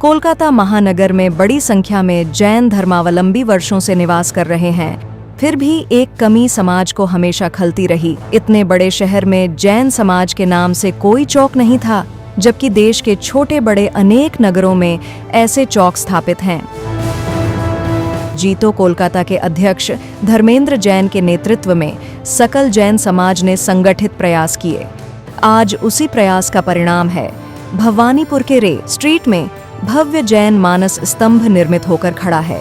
कोलकाता महानगर में बड़ी संख्या में जैन धर्मावलंबी वर्षों से निवास कर रहे हैं। फिर भी एक कमी समाज को हमेशा खलती रही। इतने बड़े शहर में जैन समाज के नाम से कोई चौक नहीं था, जबकि देश के छोटे बड़े अनेक नगरों में ऐसे चौक स्थापित हैं। जीतो कोलकाता के अध्यक्ष धर्मेंद्र जैन के नेतृत्व में सकल जैन समाज ने संगठित प्रयास किए। आज उसी प्रयास का परिणाम है भवानीपुर के रे स्ट्रीट में भव्य जैन मानस स्तंभ निर्मित होकर खड़ा है।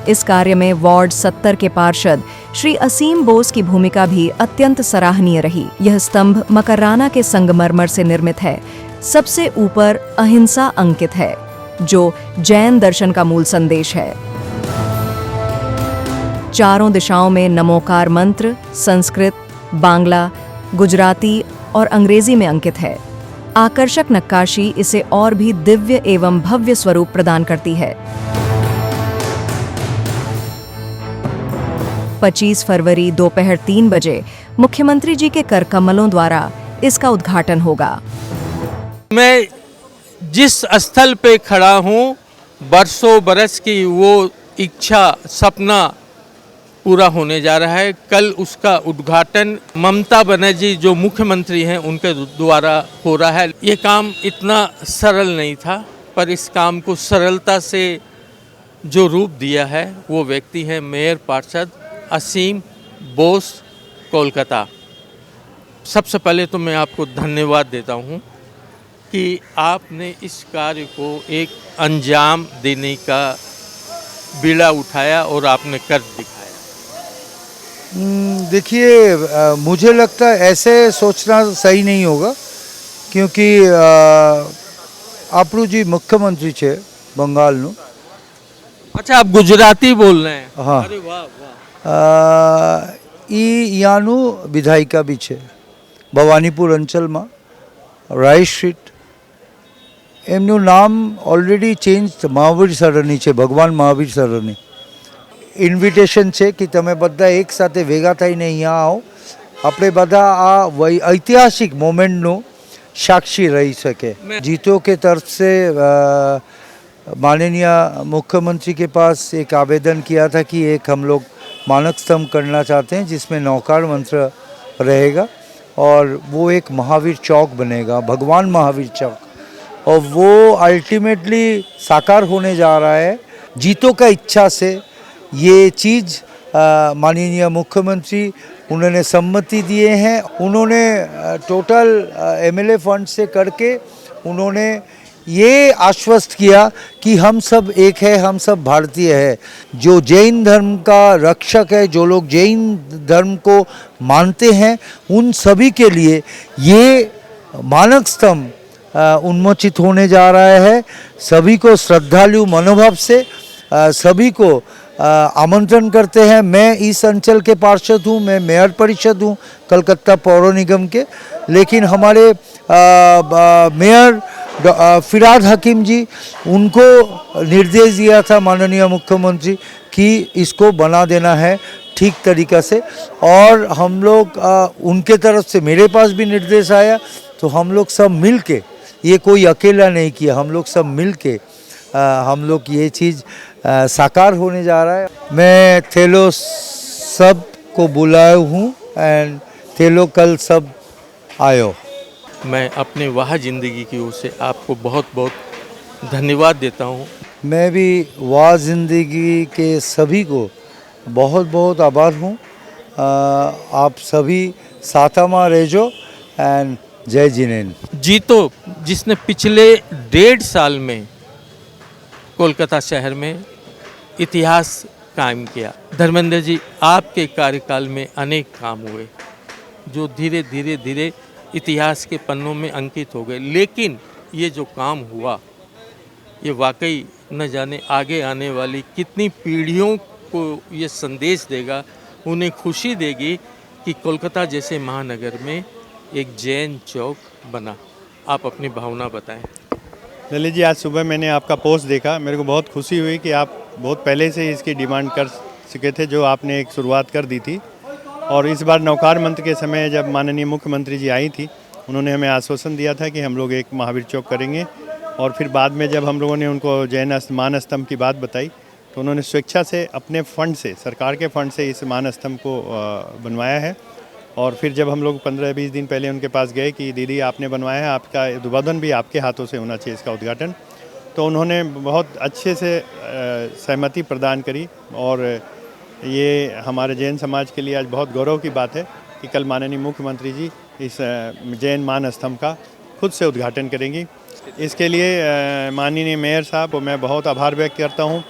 इस कार्य में वार्ड 70 के पार्षद श्री असीम बोस की भूमिका भी अत्यंत सराहनीय रही। यह स्तंभ मकराना के संगमरमर से निर्मित है। सबसे ऊपर अहिंसा अंकित है, जो जैन दर्शन का मूल संदेश है। चारों दिशाओं में नमोकार मंत्र संस्कृत, बांग्ला, गुजराती और अंग्रेजी में अंकित है। आकर्षक नक्काशी इसे और भी दिव्य एवं भव्य स्वरूप प्रदान करती है। 25 फरवरी दोपहर 3 बजे मुख्यमंत्री जी के कर कमलों द्वारा इसका उद्घाटन होगा। मैं जिस स्थल पे खड़ा हूँ, बरसों बरस की वो इच्छा, सपना पूरा होने जा रहा है। कल उसका उद्घाटन ममता बनर्जी जो मुख्यमंत्री हैं उनके द्वारा हो रहा है। ये काम इतना सरल नहीं था, पर इस काम को सरलता से जो रूप दिया है वो व्यक्ति है मेयर पार्षद असीम बोस कोलकाता। सबसे पहले तो मैं आपको धन्यवाद देता हूँ कि आपने इस कार्य को एक अंजाम देने का बीड़ा उठाया और आपने कर दिखाया। देखिए, मुझे लगता है ऐसे सोचना सही नहीं होगा, क्योंकि આપણું जी मुख्यमंत्री છે બંગાળનું। अच्छा, आप गुजराती बोल रहे हैं? हाँ। अरे वाह वाह। યાનું વિધાયિકા બી છે ભવાનીપુર અંચલમાં રાય સ્ટ્રીટ। એમનું નામ ઓલરેડી ચેન્જ મહાવીર સરણી છે, ભગવાન મહાવીર સરણી। ઇન્વિટેશન છે કે તમે બધા એક સાથે ભેગા થઈને અહીંયા આવો, આપણે બધા આ ऐतिहासिक मोमेंटનું साक्षी रही सके। जीतो के तरफ से माननीय मुख्यमंत्री के पास एक आवेदन किया था कि एक हम लोग मानक स्तंभ करना चाहते हैं जिसमें नौकार मंत्र रहेगा और वो एक महावीर चौक बनेगा, भगवान महावीर चौक, और वो अल्टीमेटली साकार होने जा रहा है। जीतो का इच्छा से ये चीज़ माननीय मुख्यमंत्री उन्होंने सम्मति दिए हैं। उन्होंने टोटल एमएलए फंड से करके उन्होंने ये आश्वस्त किया कि हम सब एक है, हम सब भारतीय है। जो जैन धर्म का रक्षक है, जो लोग जैन धर्म को मानते हैं, उन सभी के लिए ये मानक स्तंभ उन्मोचित होने जा रहा है। सभी को श्रद्धालु मनोभाव से सभी को आमंत्रण करते हैं। मैं इस अंचल के पार्षद हूँ, मैं मेयर परिषद हूँ कलकत्ता पौर निगम के, लेकिन हमारे मेयर फिराद हकीम जी, उनको निर्देश दिया था माननीय मुख्यमंत्री कि इसको बना देना है ठीक तरीक़ा से, और हम लोग उनके तरफ से मेरे पास भी निर्देश आया, तो हम लोग सब मिल के, ये कोई अकेला नहीं किया, हम लोग सब मिल के हम लोग ये चीज़ साकार होने जा रहा है। मैं थेलो सब को बुलाया हूँ एंड थेलो कल सब आयो। मैं अपने वाह जिंदगी की ओर से आपको बहुत बहुत धन्यवाद देता हूँ। मैं भी वाह जिंदगी के सभी को बहुत बहुत आभार हूँ। आप सभी साथामा रेजो एंड जय जिनेन। जीतो जिसने पिछले 1.5 साल में कोलकाता शहर में इतिहास कायम किया। धर्मेंद्र जी, आपके कार्यकाल में अनेक काम हुए जो धीरे धीरे धीरे इतिहास के पन्नों में अंकित हो गए, लेकिन ये जो काम हुआ ये वाकई न जाने आगे आने वाली कितनी पीढ़ियों को ये संदेश देगा, उन्हें खुशी देगी कि कोलकाता जैसे महानगर में एक जैन चौक बना। आप अपनी भावना बताएं। ललित जी, आज सुबह मैंने आपका पोस्ट देखा, मेरे को बहुत खुशी हुई कि आप बहुत पहले से इसकी डिमांड कर चुके थे, जो आपने एक शुरुआत कर दी थी। और इस बार नौकार मंत्र के समय जब माननीय मुख्यमंत्री जी आई थी, उन्होंने हमें आश्वासन दिया था कि हम लोग एक महावीर चौक करेंगे। और फिर बाद में जब हम लोगों ने उनको जैन मान स्तंभ की बात बताई तो उन्होंने स्वेच्छा से अपने फंड से, सरकार के फंड से इस मान स्तंभ को बनवाया है। और फिर जब हम लोग 15-20 दिन पहले उनके पास गए कि दीदी आपने बनवाया है, आपका उद्बोधन भी आपके हाथों से होना चाहिए, इसका उद्घाटन, तो उन्होंने बहुत अच्छे से सहमति प्रदान करी। और ये हमारे जैन समाज के लिए आज बहुत गौरव की बात है कि कल माननीय मुख्यमंत्री जी इस जैन मान स्तंभ का खुद से उद्घाटन करेंगी। इसके लिए माननीय मेयर साहब को मैं बहुत आभार व्यक्त करता हूँ।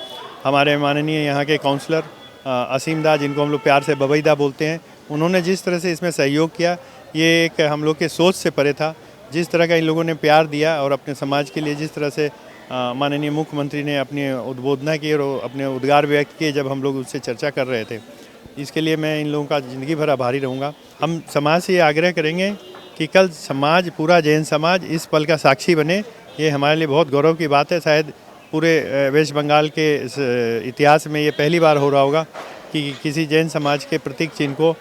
हमारे माननीय यहाँ के काउंसलर असीम दा, जिनको हम लोग प्यार से बबईदा बोलते हैं, उन्होंने जिस तरह से इसमें सहयोग किया, ये एक हम लोग के सोच से परे था। जिस तरह का इन लोगों ने प्यार दिया और अपने समाज के लिए जिस तरह से माननीय मुख्यमंत्री ने अपनी उद्बोधना की और अपने उद्गार व्यक्त किए जब हम लोग उससे चर्चा कर रहे थे, इसके लिए मैं इन लोगों का ज़िंदगी भर आभारी रहूँगा। हम समाज से ये आग्रह करेंगे कि कल समाज, पूरा जैन समाज इस पल का साक्षी बने। ये हमारे लिए बहुत गौरव की बात है। शायद पूरे वेस्ट बंगाल के इतिहास में ये पहली बार हो रहा होगा कि किसी जैन समाज के प्रतीक चिन्ह को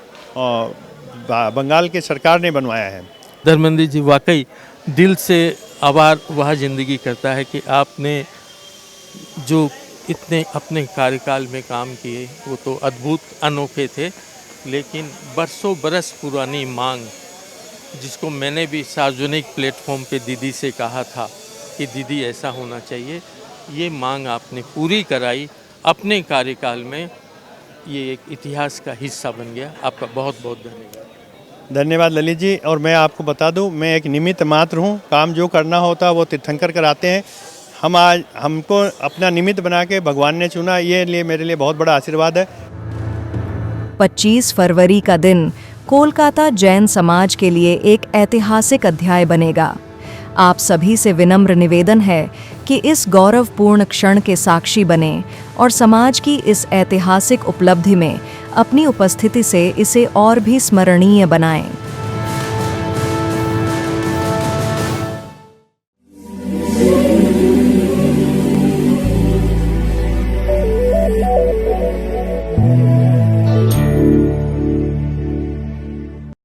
बंगाल की सरकार ने बनवाया है। धर्मेंद्र जी, वाकई दिल से आभार वह ज़िंदगी करता है कि आपने जो इतने अपने कार्यकाल में काम किए वो तो अद्भुत, अनोखे थे। लेकिन बरसों बरस पुरानी मांग, जिसको मैंने भी सार्वजनिक प्लेटफॉर्म पे दीदी से कहा था कि दीदी ऐसा होना चाहिए, ये मांग आपने पूरी कराई अपने कार्यकाल में। ये एक इतिहास का हिस्सा बन गया। आपका बहुत बहुत धन्यवाद। धन्यवाद ललित जी। और मैं आपको बता दूं, मैं एक निमित्त मात्र हूं। काम जो करना होता है वो तीर्थंकर कराते हैं। हमको अपना निमित्त बना के भगवान ने चुना, ये लिए मेरे लिए बहुत बड़ा आशीर्वाद है। 25 फरवरी का दिन कोलकाता जैन समाज के लिए एक ऐतिहासिक अध्याय बनेगा। आप सभी से विनम्र निवेदन है कि इस गौरवपूर्ण क्षण के साक्षी बने और समाज की इस ऐतिहासिक उपलब्धि में अपनी उपस्थिति से इसे और भी स्मरणीय बनाएं।